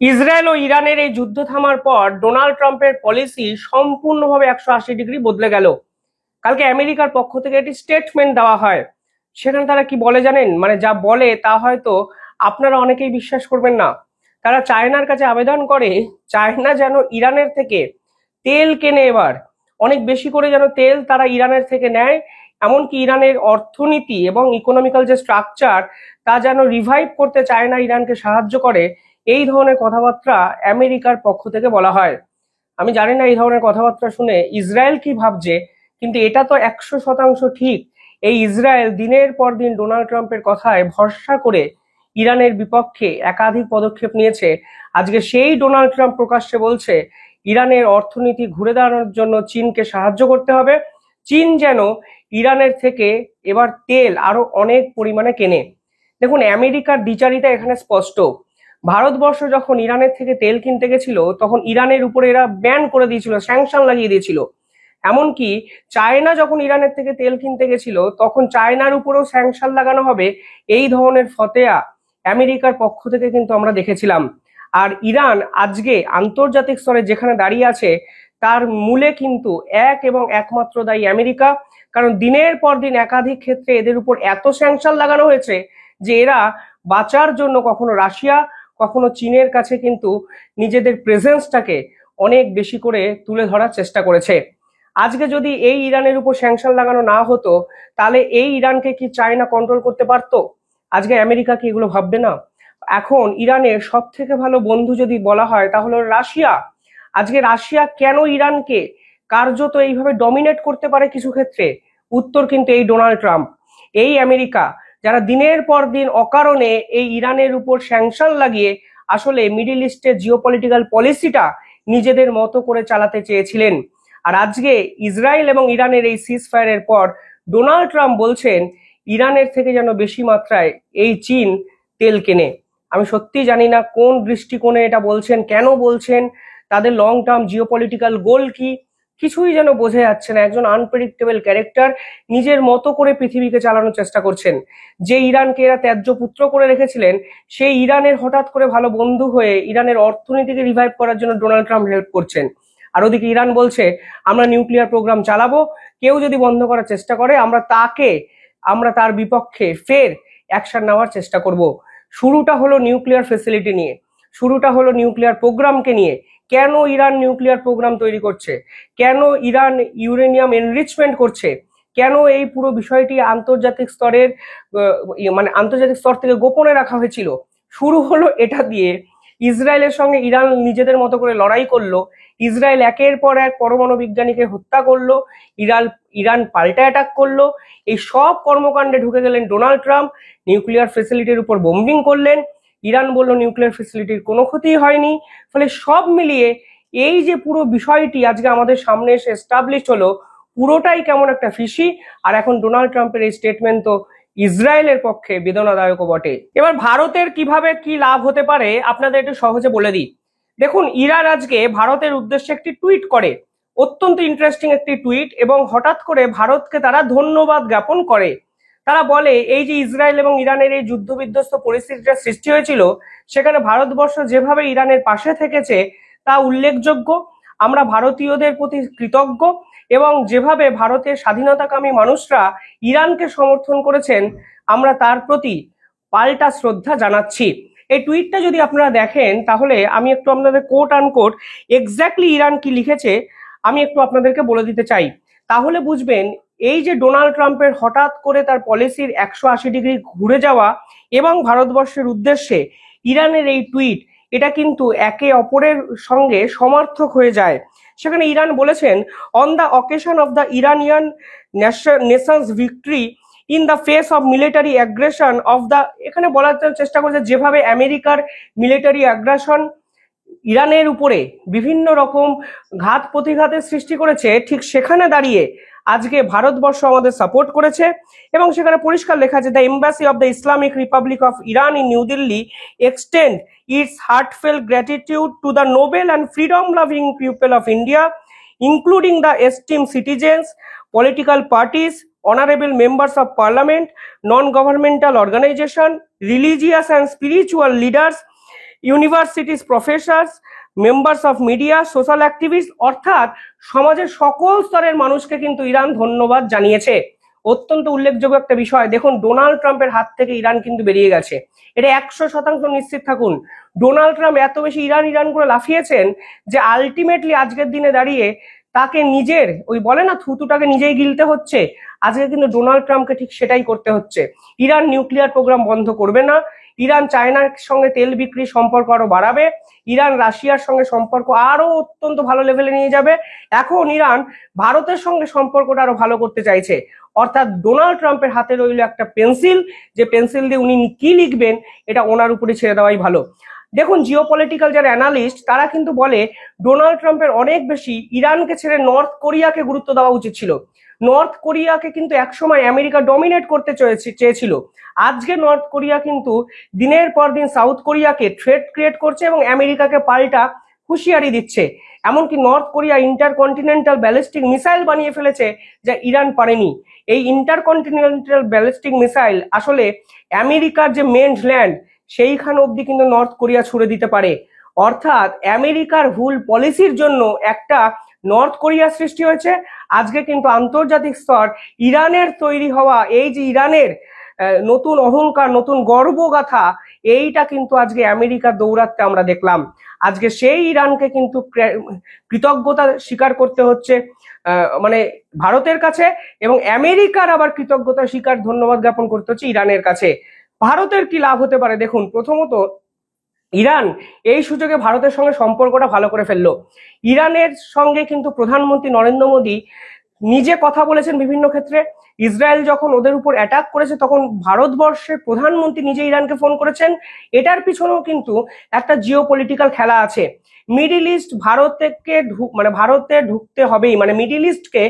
Israel ও ইরানের এই যুদ্ধ থামার পর ডোনাল্ড ট্রাম্পের পলিসি সম্পূর্ণভাবে 180 ডিগ্রি বদলে গেল। কালকে আমেরিকার পক্ষ থেকে একটি স্টেটমেন্ট দেওয়া হয়। সেখানে তারা কি বলে জানেন? মানে যা বলে তা হয়তো আপনারা অনেকেই বিশ্বাস করবেন না। তারা চায়নার কাছে আবেদন করে চায়না যেন ইরানের থেকে তেল কেনে, এবার অনেক বেশি করে যেন তেল তারা ইরানের থেকে নেয়। এমনকি ইরানের অর্থনীতি এবং ইকোনমিক্যাল যে স্ট্রাকচার তা যেন রিভাইভ করতে চায়না ইরানকে সাহায্য করে। এই ধরনের কথাবার্তা আমেরিকার পক্ষ থেকে বলা হয়। আমি জানি না এই ধরনের কথাবার্তা শুনে ইসরায়েল কি ভাবছে, কিন্তু এটা তো 100% ঠিক। এই ইসরায়েল দিনের পর দিন ডোনাল্ড ট্রাম্পের কথায় ভরসা করে ইরানের বিপক্ষে একাধিক পদক্ষেপ নিয়েছে। আজকে সেই ডোনাল্ড ট্রাম্প প্রকাশ্যে বলছে ইরানের অর্থনীতি ঘুরে দাঁড়ানোর জন্য চীনকে সাহায্য করতে হবে। চীন যেন ইরানের থেকে এবার তেল আরো অনেক পরিমাণে কেনে। দেখুন, আমেরিকার দ্বিচারিতা এখানে স্পষ্ট। ভারতবর্ষ যখন ইরানের থেকে তেল কিনতে গেছিল তখন ইরানের উপরে এরা ব্যান করে দিয়েছিল, স্যাংশন লাগিয়ে দিয়েছিল। এমনকি চায়না যখন ইরানের থেকে তেল কিনতে গেছিল তখন চায়নার উপরেও স্যাংশন লাগানো হবে, এই ধরনের ফতেয়া আমেরিকার পক্ষ থেকে কিন্তু আমরা দেখেছিলাম। আর ইরান আজকে আন্তর্জাতিক স্তরে যেখানে দাঁড়িয়ে আছে তার মূলে কিন্তু এক এবং একমাত্র দায়ী আমেরিকা। কারণ দিনের পর দিন একাধিক ক্ষেত্রে এদের উপর এত স্যাংশন লাগানো হয়েছে যে এরা বাঁচার জন্য কখনো রাশিয়া কখনো চীনের কাছে কিন্তু নিজেদের প্রেজেন্সটাকে অনেক বেশি করে তুলে ধরার চেষ্টা করেছে। আজকে যদি এই ইরানের উপর স্যাংশন লাগানো না হতো তাহলে এই ইরানকে কি চায়না কন্ট্রোল করতে পারতো? আজকে আমেরিকা কি এগুলো ভাববে না? এখন ইরানের সব থেকে ভালো বন্ধু যদি বলা হয় তাহলে রাশিয়া। আজকে রাশিয়া কেন ইরানকে কার্যত এইভাবে ডমিনেট করতে পারে কিছু ক্ষেত্রে? উত্তর কিন্তু এই ডোনাল্ড ট্রাম্প, এই আমেরিকা, যারা দিনের পর দিন অকারণে এই ইরানের উপর স্যাংশন লাগিয়ে আসলে মিডিল ইস্টের জিওপলিটিক্যাল পলিসিটা নিজেদের মতো করে চালাতে চেয়েছিলেন। আর আজকে ইসরায়েল এবং ইরানের এই সিজ ফায়ারের পর ডোনাল্ড ট্রাম্প বলছেন ইরানের থেকে যেন বেশি মাত্রায় এই চীন তেল কেনে। আমি সত্যি জানি না কোন দৃষ্টিকোণে এটা বলছেন, কেন বলছেন, তাদের লং টার্ম জিওপলিটিক্যাল গোল কি, কিছুই যেন বোঝা যাচ্ছে না। একজন আনপ্রেডিক্টেবল ক্যারেক্টার নিজের মতো করে পৃথিবীকে চালানোর চেষ্টা করছেন। যে ইরানকে এরা ত্যায্য পুত্র করে রেখেছিলেন সেই ইরানের হঠাৎ করে ভালো বন্ধু হয়ে ইরানের অর্থনীতিকে রিভাইভ করার জন্য ডোনাল্ড ট্রাম্প হেল্প করছেন। আর ওদিকে ইরান বলছে আমরা নিউক্লিয়ার প্রোগ্রাম চালাবো, কেউ যদি বন্ধ করার চেষ্টা করে আমরা তার বিপক্ষে ফের অ্যাকশন নেওয়ার চেষ্টা করব। শুরুটা হলো নিউক্লিয়ার ফেসিলিটি নিয়ে, শুরুটা হলো নিউক্লিয়ার প্রোগ্রামকে নিয়ে। কেন ইরান নিউক্লিয়ার প্রোগ্রাম তৈরি করছে, কেন ইরান ইউরেনিয়াম এনরিচমেন্ট করছে, কেন এই পুরো বিষয়টি আন্তর্জাতিক স্তরের মানে আন্তর্জাতিক স্তর থেকে গোপনে রাখা হয়েছিল? শুরু হলো এটা দিয়ে। ইসরায়েলের সঙ্গে ইরান নিজেদের মতো করে লড়াই করলো, ইসরায়েল একের পর এক পরমাণু বিজ্ঞানীকে হত্যা করলো, ইরান ইরান পাল্টা অ্যাটাক করলো। এই সব কর্মকাণ্ডে ঢুকে গেলেন ডোনাল্ড ট্রাম্প, নিউক্লিয়ার ফেসিলিটির উপর বোম্বিং করলেন। ইরান বলল নিউক্লিয়ার ফেসিলিটির কোনো ক্ষতি হয়নি। ফলে সব মিলিয়ে এই যে পুরো বিষয়টি আজকে আমাদের সামনে এসে এস্টাবলিশ হলো, পুরোটাই কেমন একটা ফিসি। আর এখন ডোনাল্ড ট্রাম্পের এই স্টেটমেন্ট তো ইসরায়েলের পক্ষে বেদনাদায়কও বটে। এবার ভারতের কিভাবে কি লাভ হতে পারে আপনাদের একটু সহজে বলে দিই। দেখুন, ইরান আজকে ভারতের উদ্দেশ্যে একটি টুইট করে, অত্যন্ত ইন্টারেস্টিং একটি টুইট, এবং হঠাৎ করে ভারতকে তারা ধন্যবাদ জ্ঞাপন করে। তারা বলে এই যে ইসরায়েল এবং ইরানের এই যুদ্ধ বিধ্বস্ত পরিস্থিতিটা সৃষ্টি হয়েছিল সেখানে ভারতবর্ষ যেভাবে ইরানের পাশে থেকেছে তা উল্লেখযোগ্য। আমরা ভারতীয়দের প্রতি কৃতজ্ঞ, এবং যেভাবে ভারতের স্বাধীনতাকামী মানুষরা ইরানকে সমর্থন করেছেন আমরা তার প্রতি পাল্টা শ্রদ্ধা জানাচ্ছি। এই টুইটটা যদি আপনারা দেখেন তাহলে আমি একটু আপনাদের কোট আনকোট এক্স্যাক্টলি ইরান কি লিখেছে আমি একটু আপনাদেরকে বলে দিতে চাই, তাহলে বুঝবেন এই যে ডোনাল্ড ট্রাম্পের হঠাৎ করে তার পলিসির 180 ডিগ্রি ঘুরে যাওয়া এবং ভারতবর্ষের উদ্দেশ্যে ইরানের এই টুইট, এটা কিন্তু একে অপরের সঙ্গে সমার্থক হয়ে যায়। সেখানে ইরান বলেছেন on the occasion of the Iranian Nations victory in the face of military aggression of the, এখানে বলার চেষ্টা করেছে যেভাবে আমেরিকার মিলিটারি অ্যাগ্রেশন ইরানের উপরে বিভিন্ন রকম ঘাত প্রতিঘাতের সৃষ্টি করেছে, ঠিক সেখানে দাঁড়িয়ে আজকে ভারতবর্ষ আমাদের সাপোর্ট করেছে। এবং সেখানে পরিষ্কার লেখা আছে the embassy of the Islamic Republic of Iran in new Delhi extend it's heart fail gratitude to the Nobel and freedom loving people of India including the esteem citizens, political parties, honorable members of parliament, non-governmental organization, religious and spiritual leaders, universities professors, members of media, social activist, অর্থাৎ সমাজের সকল স্তরের মানুষকে কিন্তু Iran ধন্যবাদ জানিয়েছে। অত্যন্ত উল্লেখযোগ্য একটা বিষয়, দেখুন ডোনাল্ড ট্রাম্পের হাত থেকে ইরান কিন্তু বেরিয়ে গেছে, এটা 100% নিশ্চিত থাকুন। ডোনাল্ড ট্রাম্প এত বেশি ইরান ইরান করে লাফিয়েছেন যে আলটিমেটলি আজকের দিনে দাঁড়িয়ে তাকে নিজের ওই বলে না থুতুটাকে নিজেই গিলতে হচ্ছে, আজকে কিন্তু ডোনাল্ড ট্রাম্পকে ঠিক সেটাই করতে হচ্ছে। ইরান নিউক্লিয়ার প্রোগ্রাম বন্ধ করবে না, ইরান চায়নার সঙ্গে তেল বিক্রির সম্পর্ক আরো বাড়াবে, ইরান রাশিয়ার সঙ্গে সম্পর্ক আরো অত্যন্ত ভালো লেভেলে নিয়ে যাবে। এখন ইরান ভারতের সঙ্গে সম্পর্কটা আরো ভালো করতে চাইছে, অর্থাৎ ডোনাল্ড ট্রাম্পের হাতে রইল একটা পেন্সিল, যে পেন্সিল দিয়ে উনি কি লিখবেন এটা ওনার উপরে ছেড়ে দেওয়াই ভালো। দেখুন জিওপলিটিক্যাল যারা অ্যানালিস্ট তারা কিন্তু বলে ডোনাল্ড ট্রাম্পের অনেক বেশি ইরানকে ছেড়ে নর্থ কোরিয়াকে গুরুত্ব দেওয়া উচিত ছিল। নর্থ কোরিয়াকে কিন্তু একসময় আমেরিকা ডমিনেট করতে চেয়েছিল, আজকে নর্থ কোরিয়া কিন্তু দিনের পর দিন সাউথ কোরিয়াকে থ্রেট ক্রিয়েট করছে এবং আমেরিকাকে পাল্টা হুঁশিয়ারি দিচ্ছে। এমনকি north Korea intercontinental ballistic missile বানিয়ে ফেলেছে যা ইরান পারেনি। এই ইন্টারকন্টিনেন্টাল ব্যালিস্টিক মিসাইল আসলে আমেরিকার যে মেন ল্যান্ড সেইখানে অবধি কিন্তু নর্থ কোরিয়া ছুড়ে দিতে পারে, অর্থাৎ আমেরিকার ভুল পলিসির জন্য একটা নর্থ কোরিয়া সৃষ্টি হয়েছে। আজকে কিন্তু আন্তর্জাতিক স্তর ইরানের তৈরি হওয়া এই যে ইরানের নতুন অহংকার, নতুন গর্বগাথা, এইটা কিন্তু আজকে আমেরিকার দৌরাত্মে আমরা দেখলাম। আজকে সেই ইরানকে কিন্তু কৃতজ্ঞতা স্বীকার করতে হচ্ছে মানে ভারতের কাছে, এবং আমেরিকার আবার কৃতজ্ঞতা স্বীকার ধন্যবাদ জ্ঞাপন করতে হচ্ছে ইরানের কাছে। ভারতের কি লাভ হতে পারে দেখুন, প্রথমত ইরান এই সুযোগে ভারতের সঙ্গে সম্পর্কটা ভালো করে ফেললো। ইরানের সঙ্গে কিন্তু প্রধানমন্ত্রী নরেন্দ্র মোদী নিজে কথা বলেছেন বিভিন্ন ক্ষেত্রে। ইসরায়েল যখন ওদের উপর অ্যাটাক করেছে তখন ভারতবর্ষের প্রধানমন্ত্রী নিজে ইরানকে ফোন করেছেন। এটার পিছনেও কিন্তু একটা জিওপলিটিক্যাল খেলা আছে। মিডিল ইস্ট ভারতকে ভারতে ঢুকতে হবেই, মানে মিডিল ইস্টকে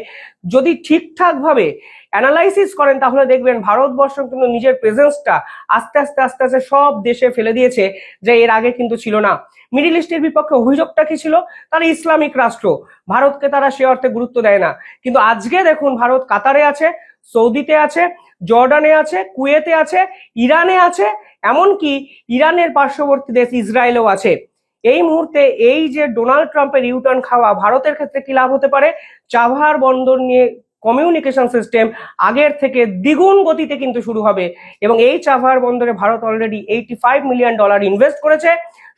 যদি ঠিকঠাক ভাবে অ্যানালাইসিস করেন তাহলে দেখবেন ভারতবর্ষ কিন্তু নিজের প্রেজেন্সটা আস্তে আস্তে আস্তে আস্তে সব দেশে ফেলে দিয়েছে, যে এর আগে কিন্তু ছিল না। মিডিল ইস্টের বিপক্ষে অভিযোগটা কি ছিল, তারা ইসলামিক রাষ্ট্র, ভারতকে তারা সে অর্থে গুরুত্ব দেয় না। কিন্তু আজকে দেখুন ভারত কাতারে আছে, সৌদিতে আছে, জর্ডানে আছে, কুয়েতে আছে, ইরানে আছে, এমনকি ইরানের পার্শ্ববর্তী দেশ ইসরায়েলও আছে। এই মুহূর্তে এই যে ডোনাল্ড ট্রাম্পের ইউটার্ন খাওয়া ভারতের ক্ষেত্রে কি লাভ হতে পারে, চাবহার বন্দর নিয়ে কমিউনিকেশন সিস্টেম আগের থেকে দ্বিগুণ গতিতে কিন্তু শুরু হবে, এবং এই চাবহার বন্দরে ভারত অলরেডি $85 মিলিয়ন ইনভেস্ট করেছে।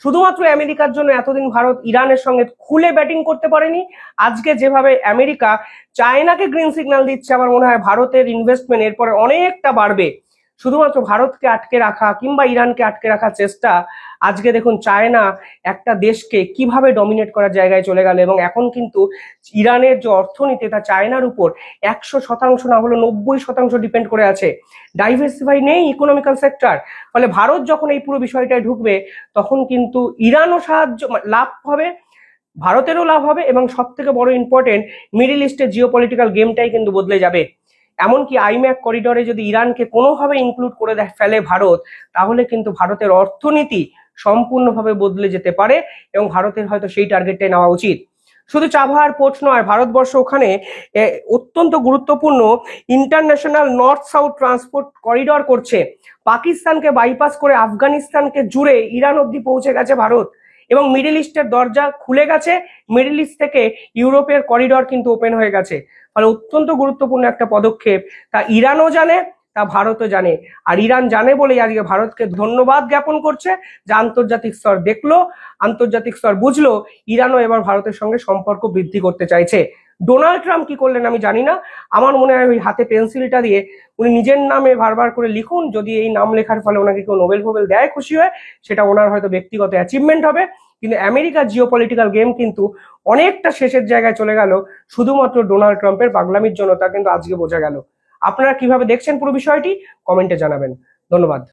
শুধুমাত্র আমেরিকার জন্য এতদিন ভারত ইরানের সঙ্গে খুলে ব্যাটিং করতে পারেনি, আজকে যেভাবে আমেরিকা চায়নাকে গ্রিন সিগন্যাল দিচ্ছে আমার মনে হয় ভারতের ইনভেস্টমেন্ট এরপরে অনেকটা বাড়বে। শুধুমাত্র ভারতকে আটকে রাখা কিংবা ইরানকে আটকে রাখার চেষ্টা, আজকে দেখুন চায়না একটা দেশকে কিভাবে ডমিনেট করার জায়গায় চলে গেল, এবং এখন কিন্তু ইরানের যে অর্থনীতি তা চায়নার উপর 100% না হলো 90% ডিপেন্ড করে আছে। ডাইভার্সিফাই নেই ইকোনমিক্যাল সেক্টর, ফলে ভারত যখন এই পুরো বিষয়টায় ঢুকবে তখন কিন্তু ইরানও লাভ হবে, ভারতেরও লাভ হবে, এবং সব থেকে বড় ইম্পর্টেন্ট মিডিল ইস্টের জিওপলিটিক্যাল গেমটাই কিন্তু বদলে যাবে। এমনকি আইম্যাক করিডোরে যদি ইরানকে কোনোভাবে ইনক্লুড করে ফেলে ভারত, তাহলে কিন্তু ভারতের অর্থনীতি সম্পূর্ণভাবে বদলে যেতে পারে, এবং ভারতের হয়তো সেই টার্গেটটাই নেওয়া উচিত। শুধু চাবহার পোর্ট নয়, ভারতবর্ষ ওখানে অত্যন্ত গুরুত্বপূর্ণ international north south transport corridor করছে। পাকিস্তানকে বাইপাস করে আফগানিস্তানকে জুড়ে ইরান অব্দি পৌঁছে গেছে ভারত, এবং মিডল ইস্টের দরজা খুলে গেছে, মিডল ইস্ট থেকে ইউরোপের করিডোর কিন্তু ওপেন হয়ে গেছে। ফলে অত্যন্ত গুরুত্বপূর্ণ একটা পদক্ষেপ, তা ইরানও জানে, তা ভারতও জানে। আর ইরান জানে বলেই আজকে ভারতকে ধন্যবাদ জ্ঞাপন করছে, যে আন্তর্জাতিক স্তর দেখলো, আন্তর্জাতিক স্তর বুঝলো, ইরানও এবার ভারতের সঙ্গে সম্পর্ক বৃদ্ধি করতে চাইছে। ডোনাল্ড ট্রাম্প কি করলেন আমি জানি না, আমার মনে হয় ওই হাতে পেন্সিলটা দিয়ে উনি নিজের নামে বারবার করে লিখুন, যদি এই নাম লেখার ফলে ওনাকে কেউ নোবেল ফোবেল দেয় খুশি হয়, সেটা ওনার হয়তো ব্যক্তিগত অ্যাচিভমেন্ট হবে। কিন্তু আমেরিকার জিওপলিটিক্যাল গেম কিন্তু অনেকটা শেষের জায়গায় চলে গেল শুধুমাত্র ডোনাল্ড ট্রাম্পের পাগলামির জন্য, তা কিন্তু আজকে বোঝা গেল। আপনারা কিভাবে দেখছেন পুরো বিষয়টি কমেন্টে জানাবেন। ধন্যবাদ।